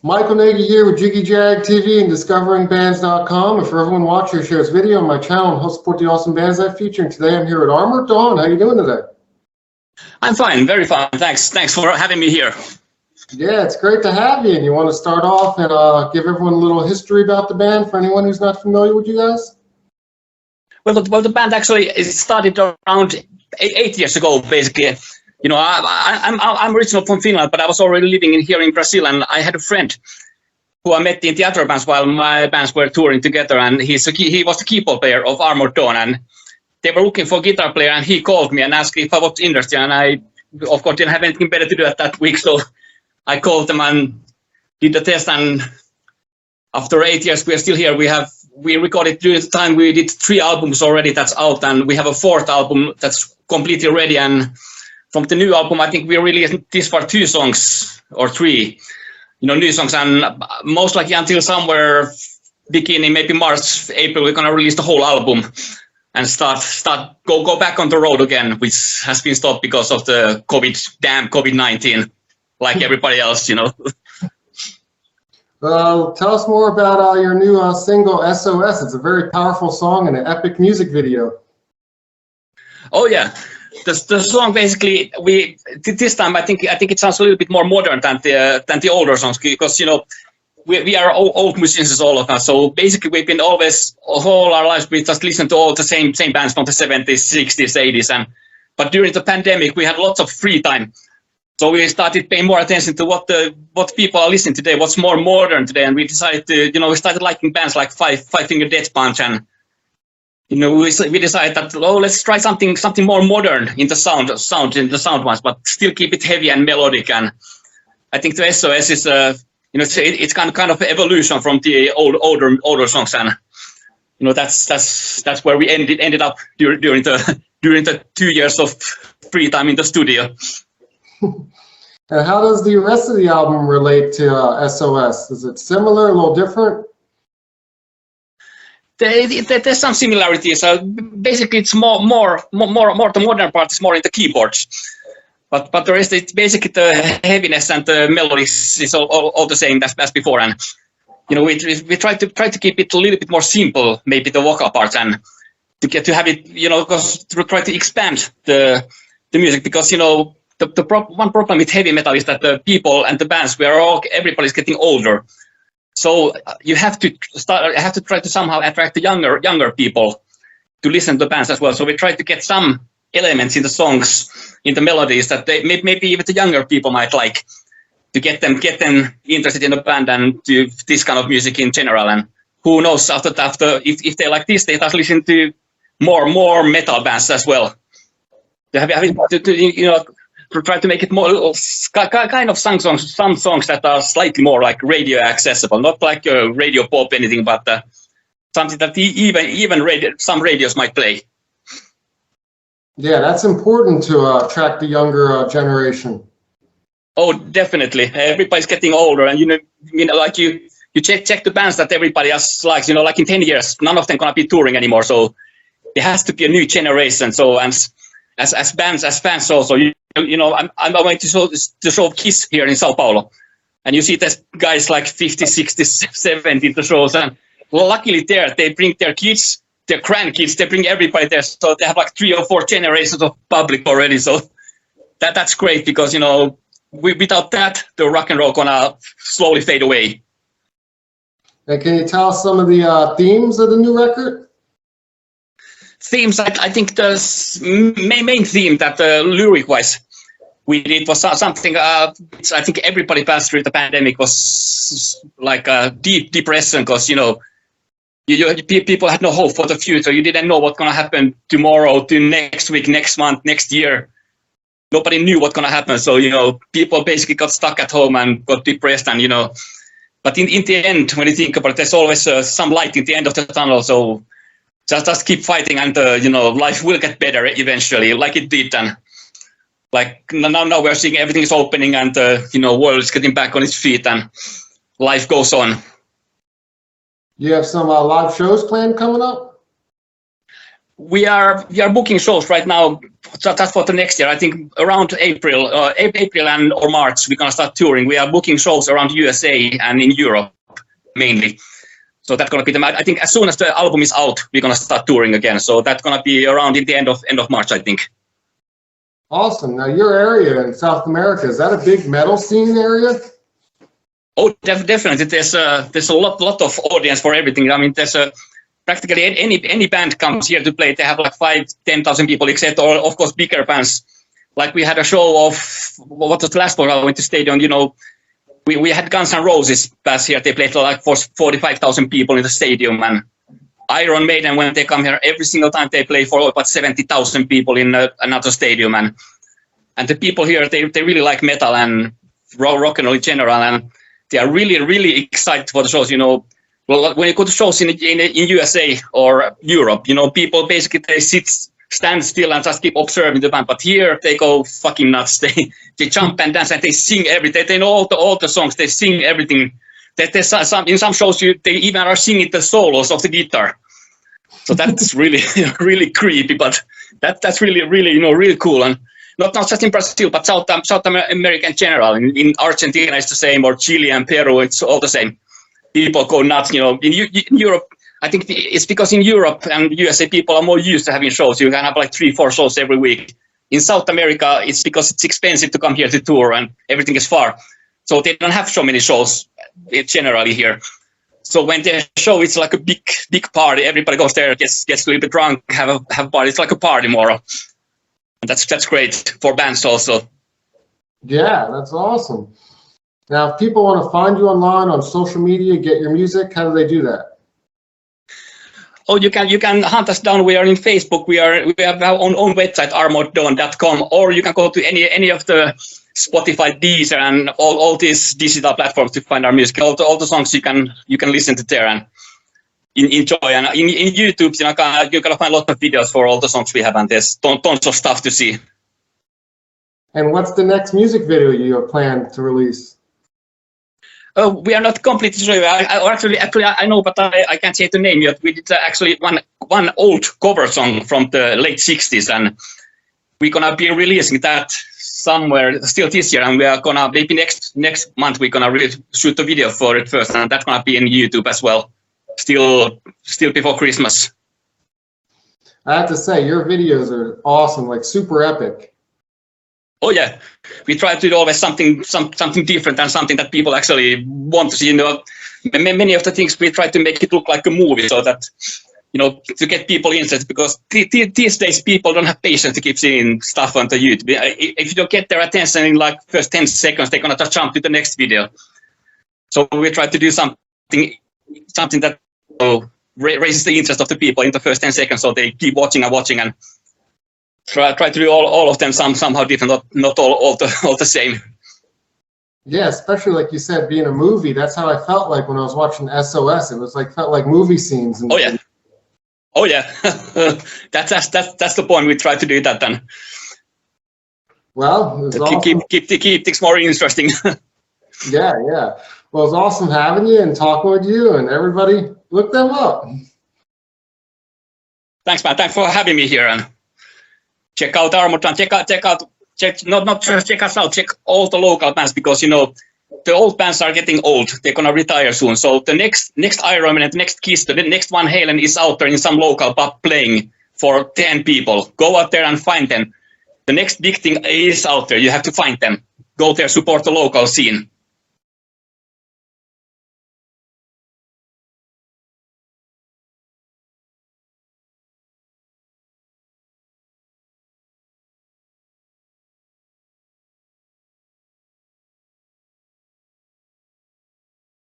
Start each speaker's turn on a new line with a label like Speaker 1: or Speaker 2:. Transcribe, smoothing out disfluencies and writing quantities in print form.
Speaker 1: Michael Nagy here with Jiggy Jag TV and DiscoveringBands.com. And for everyone watching or shares video on my channel and help support the awesome bands I feature. And today I'm here at ArmoredDawn. How you doing today?
Speaker 2: I'm fine, very fine. Thanks for having me here.
Speaker 1: Yeah, it's great to have you. And you want to start off and give everyone a little history about the band for anyone who's not familiar with you guys?
Speaker 2: Well, the band actually started around 8 years ago, basically. You know, I'm original from Finland, but I was already living here in Brazil, and I had a friend who I met in the other bands while my bands were touring together, and he was the keyboard player of ArmoredDawn, and they were looking for a guitar player, and he called me and asked if I was interested, and I, of course, didn't have anything better to do at that week, so I called them and did the test, and after 8 years, we are still here. We recorded during the time, we did 3 albums already that's out, and we have a 4th album that's completely ready, and from the new album, I think we released this far 2 songs or 3, you know, new songs, and most likely until somewhere beginning, maybe March, April, we're gonna release the whole album and go back on the road again, which has been stopped because of the COVID-19, like everybody else, you know.
Speaker 1: Tell us more about your new single SOS. It's a very powerful song and an epic music video.
Speaker 2: Oh yeah. The song basically, this time I think it sounds a little bit more modern than the older songs, because, you know, we are old musicians, all of us. So basically we've been always, all our lives, we just listen to all the same bands from the 70s, 60s, 80s, but during the pandemic we had lots of free time. So we started paying more attention to what people are listening today, what's more modern today, and we decided to, you know, we started liking bands like Five Finger Death Punch, and you know, we decided that, oh, let's try something more modern in the sound ones, but still keep it heavy and melodic. And I think the SOS is, you know, it's kind of evolution from the older songs, and you know, that's where we ended up during the 2 years of free time in the studio.
Speaker 1: And how does the rest of the album relate to SOS? Is it similar, a little different?
Speaker 2: There's some similarities. Basically, it's more the modern part is more in the keyboards, but the rest, it's basically the heaviness and the melodies is all the same as before. And you know, we try to keep it a little bit more simple, maybe the vocal parts, and to have it, you know, because to try to expand the music, because, you know, one problem with heavy metal is that the people and the bands, everybody's getting older. So you have to try to somehow attract the younger people to listen to bands as well. So we try to get some elements in the songs, in the melodies that maybe even the younger people might like, to get them interested in the band and to this kind of music in general. And who knows, after if they like this, they start listening to more metal bands as well. You know, to try to make it more kind of some songs that are slightly more like radio accessible, not like radio pop anything, but something that even some radios might play.
Speaker 1: Yeah, that's important to attract the younger generation.
Speaker 2: Oh, definitely. Everybody's getting older, and you know, like you check the bands that everybody else likes. You know, like in 10 years, none of them gonna be touring anymore. So there has to be a new generation. So and as bands, as fans also, you know, I'm going to show Kiss here in Sao Paulo, and you see there's guys like 50, 60, 70 the shows, and luckily they bring their kids, their grandkids, they bring everybody there, so they have like 3 or 4 generations of public already. So that's great, because, you know, without that, the rock and roll gonna slowly fade away.
Speaker 1: And can you tell us some of the themes of the new record?
Speaker 2: Themes, I think the main theme that lyric-wise we did was something which I think everybody passed through the pandemic, was like a deep depression, because, you know, people had no hope for the future. You didn't know what's going to happen tomorrow, to next week, next month, next year. Nobody knew what's going to happen. So, you know, people basically got stuck at home and got depressed, and, you know, but in the end, when you think about it, there's always some light in the end of the tunnel. So just keep fighting, and you know, life will get better eventually, like it did. And like now we're seeing everything is opening, and you know, world is getting back on its feet, and life goes on.
Speaker 1: You have some live shows planned coming up?
Speaker 2: we are booking shows right now. That's for the next year. I think around April and or March we're gonna start touring. We are booking shows around USA and in Europe mainly. So that's gonna be I think as soon as the album is out, we're gonna start touring again. So that's gonna be around in the end of March, I think.
Speaker 1: Awesome. Now your area in South America, is that a big metal scene area?
Speaker 2: Oh, definitely. There's a lot of audience for everything. I mean, there's practically any band comes here to play. They have like 5,000-10,000 people, except of course bigger bands. Like we had a show of what was the last one I went to stadium. You know, we had Guns N' Roses pass here. They played like for 45,000 people in the stadium, and Iron Maiden, when they come here, every single time they play for about 70,000 people in another stadium, and the people here they really like metal and rock and roll in general, and they are really excited for the shows. You know, well, when you go to shows in USA or Europe, you know, people basically they stand still and just keep observing the band. But here they go fucking nuts. They jump and dance and they sing everything. They know all the songs. They sing everything. In some shows they even are singing the solos of the guitar. So that's really creepy. But that's really really cool. And not just in Brazil, but South America in general. In Argentina, it's the same, or Chile and Peru, it's all the same. People go nuts, you know. In Europe, I think it's because in Europe and USA, people are more used to having shows. You can have like 3-4 shows every week. In South America, it's because it's expensive to come here to tour and everything is far. So they don't have so many shows generally here. So when they show, it's like a big party. Everybody goes there, gets a little bit drunk, have a party. It's like a party more. That's great for bands also. Yeah,
Speaker 1: that's awesome. Now, if people want to find you online on social media, get your music, how do they do that?
Speaker 2: Oh, you can hunt us down. We are in Facebook. We have our own website, ArmoredDawn.com, or you can go to any of the Spotify, Deezer, and all these digital platforms to find our music. All the songs you can listen to there and enjoy. And in YouTube, you're gonna find a lot of videos for all the songs we have, and there's tons of stuff to see.
Speaker 1: And what's the next music video you have planned to release?
Speaker 2: We are not completely sure. Actually, I know, but I can't say the name yet. We did actually one old cover song from the late '60s, and we're gonna be releasing that somewhere still this year. And we are gonna maybe next month we're gonna shoot the video for it first, and that's gonna be in YouTube as well. Still before Christmas.
Speaker 1: I have to say, your videos are awesome, like super epic.
Speaker 2: Oh yeah, we try to do always something different and something that people actually want to see. You know, many of the things we try to make it look like a movie, so that to get people interested. Because these days people don't have patience to keep seeing stuff on the YouTube. If you don't get their attention in like first 10 seconds, they're gonna just jump to the next video. So we try to do something that raises the interest of the people in the first 10 seconds, so they keep watching and try to do all of them somehow different, not all the same.
Speaker 1: Yeah, especially like you said, being a movie. That's how I felt like when I was watching SOS. It was felt like movie scenes.
Speaker 2: Oh yeah. That's the point. We try to do that then.
Speaker 1: Well, it was awesome.
Speaker 2: keep things more interesting.
Speaker 1: Yeah. Well, it's awesome having you and talking with you, and everybody look them up. Thanks,
Speaker 2: man. Thanks for having me here, and check out ArmoredDawn. Not just check us out. Check all the local bands, because the old bands are getting old. They're gonna retire soon. So the next Iron Man, the next Kiss, the next Van Halen is out there in some local pub playing for 10 people. Go out there and find them. The next big thing is out there. You have to find them. Go there, support the local scene.